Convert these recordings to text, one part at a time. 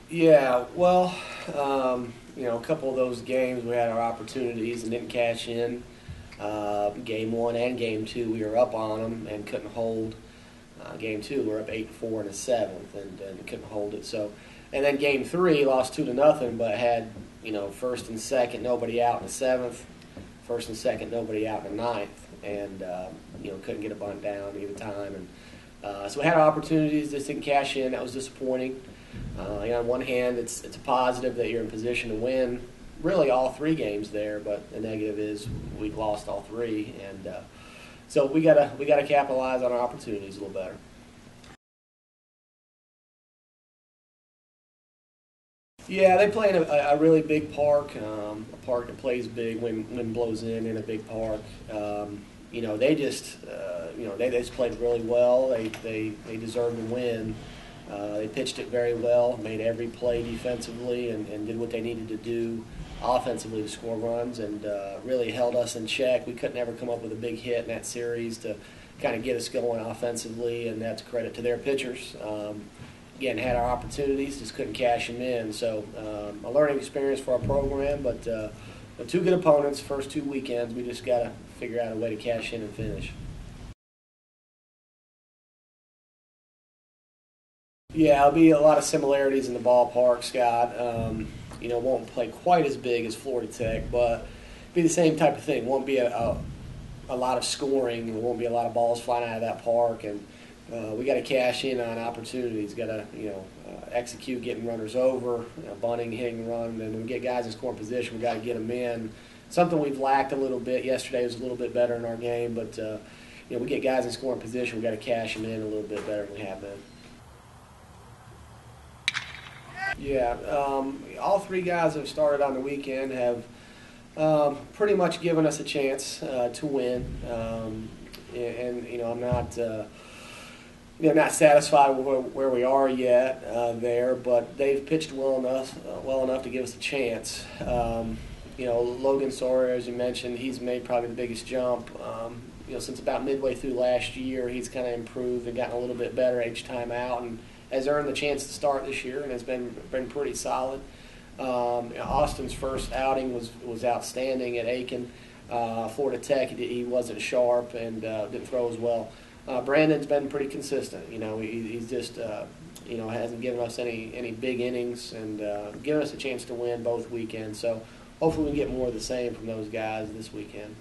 Yeah, well, a couple of those games we had our opportunities and didn't cash in. Game one and game two, we were up on them and couldn't hold. Game two, we were up 8-4 in the seventh and couldn't hold it. So, and then game three, lost 2-0, but had first and second, nobody out in the seventh. First and second, nobody out in the ninth, and couldn't get a bunt down either time. And so we had our opportunities, just didn't cash in. That was disappointing. On one hand, it's a positive that you're in position to win really all three games there, but the negative is we lost all three, and so we gotta capitalize on our opportunities a little better. Yeah, they play in a really big park, a park that plays big when wind blows in a big park. They just they just played really well. They deserved to win. They pitched it very well, made every play defensively, and did what they needed to do offensively to score runs, and really held us in check. We couldn't ever come up with a big hit in that series to kind of get us going offensively, and that's credit to their pitchers. Again, had our opportunities, just couldn't cash them in. So a learning experience for our program, but two good opponents, first two weekends. We just got to figure out a way to cash in and finish. Yeah, there'll be a lot of similarities in the ballpark, Scott. Won't play quite as big as Florida Tech, but be the same type of thing. Won't be a lot of scoring. There won't be a lot of balls flying out of that park, and we got to cash in on opportunities. Got to execute getting runners over, bunting, hitting the run, and when we get guys in scoring position, we got to get them in. Something we've lacked a little bit. Yesterday was a little bit better in our game, but we get guys in scoring position. We got to cash them in a little bit better than we have been. Yeah, all three guys that have started on the weekend have pretty much given us a chance to win, and I'm not satisfied with where we are yet there, but they've pitched well enough to give us a chance. Logan Sawyer, as you mentioned, he's made probably the biggest jump. Since about midway through last year, he's kind of improved and gotten a little bit better each time out, and has earned the chance to start this year and has been pretty solid. Austin's first outing was outstanding at Aiken. Florida Tech, he wasn't sharp and didn't throw as well. Brandon's been pretty consistent. He's just hasn't given us any big innings and given us a chance to win both weekends. So hopefully we can get more of the same from those guys this weekend.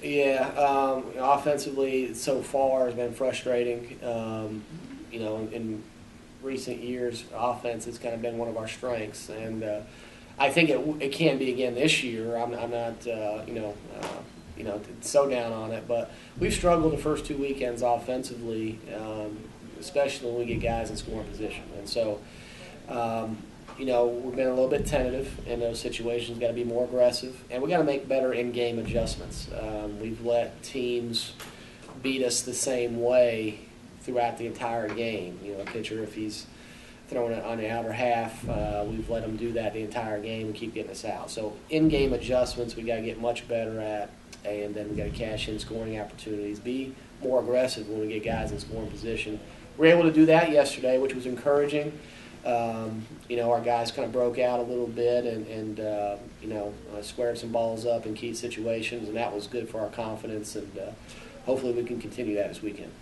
Yeah, offensively so far has been frustrating. In recent years, offense has kind of been one of our strengths, and I think it can be again this year. I'm not so down on it, but we've struggled the first two weekends offensively, especially when we get guys in scoring position, and so. We've been a little bit tentative in those situations. Got to be more aggressive, and we got to make better in-game adjustments. We've let teams beat us the same way throughout the entire game. A pitcher, if he's throwing it on the outer half, we've let him do that the entire game and keep getting us out. So in-game adjustments we got to get much better at, and then we got to cash in scoring opportunities. Be more aggressive when we get guys in scoring position. We were able to do that yesterday, which was encouraging. Our guys kind of broke out a little bit and squared some balls up in key situations, and that was good for our confidence, and hopefully we can continue that this weekend.